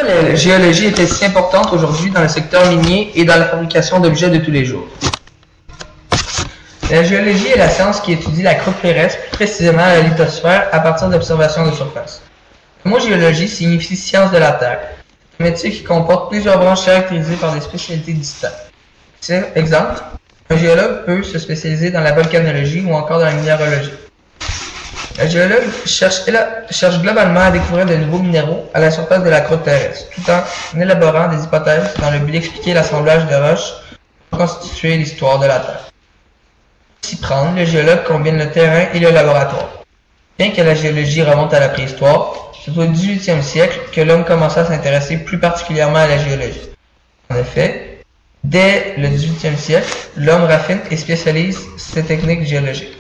Pourquoi la géologie est-elle si importante aujourd'hui dans le secteur minier et dans la fabrication d'objets de tous les jours? La géologie est la science qui étudie la croûte terrestre, plus précisément la lithosphère, à partir d'observations de surface. Le mot géologie signifie science de la Terre, un métier qui comporte plusieurs branches caractérisées par des spécialités distinctes. Exemple, un géologue peut se spécialiser dans la volcanologie ou encore dans la minéralogie. Le géologue cherche globalement à découvrir de nouveaux minéraux à la surface de la croûte terrestre, tout en élaborant des hypothèses dans le but d'expliquer l'assemblage de roches pour constituer l'histoire de la Terre. Pour s'y prendre, le géologue combine le terrain et le laboratoire. Bien que la géologie remonte à la préhistoire, c'est au XVIIIe siècle que l'homme commença à s'intéresser plus particulièrement à la géologie. En effet, dès le XVIIIe siècle, l'homme raffine et spécialise ses techniques géologiques.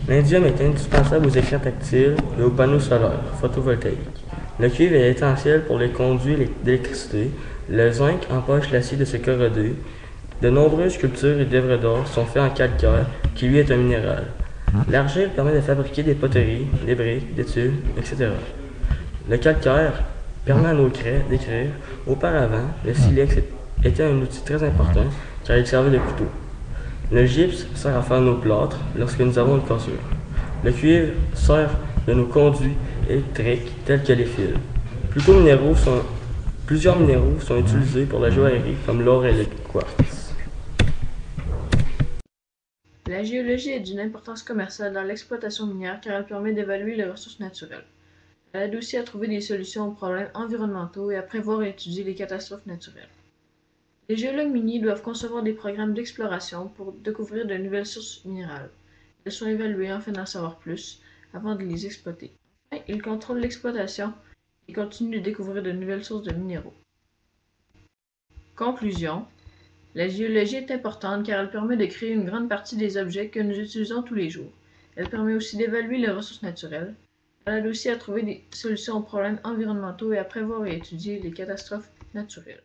L'indium est indispensable aux écrans tactiles et aux panneaux solaires photovoltaïques. Le cuivre est essentiel pour les conduits d'électricité. Le zinc empêche l'acier de se corroder. De nombreuses sculptures et d'œuvres d'art sont faites en calcaire, qui lui est un minéral. L'argile permet de fabriquer des poteries, des briques, des tuiles, etc. Le calcaire permet à nos craies d'écrire. Auparavant, le silex était un outil très important car il servait de couteau. Le gypse sert à faire nos plâtres lorsque nous avons une cassure. Le cuivre sert de nos conduits électriques tels que les fils. Plusieurs minéraux sont utilisés pour la joaillerie comme l'or et le quartz. La géologie est d'une importance commerciale dans l'exploitation minière car elle permet d'évaluer les ressources naturelles. Elle aide aussi à trouver des solutions aux problèmes environnementaux et à prévoir et étudier les catastrophes naturelles. Les géologues miniers doivent concevoir des programmes d'exploration pour découvrir de nouvelles sources minérales. Elles sont évaluées afin d'en savoir plus avant de les exploiter. Enfin, ils contrôlent l'exploitation et continuent de découvrir de nouvelles sources de minéraux. Conclusion. La géologie est importante car elle permet de créer une grande partie des objets que nous utilisons tous les jours. Elle permet aussi d'évaluer les ressources naturelles. Elle aide aussi à trouver des solutions aux problèmes environnementaux et à prévoir et étudier les catastrophes naturelles.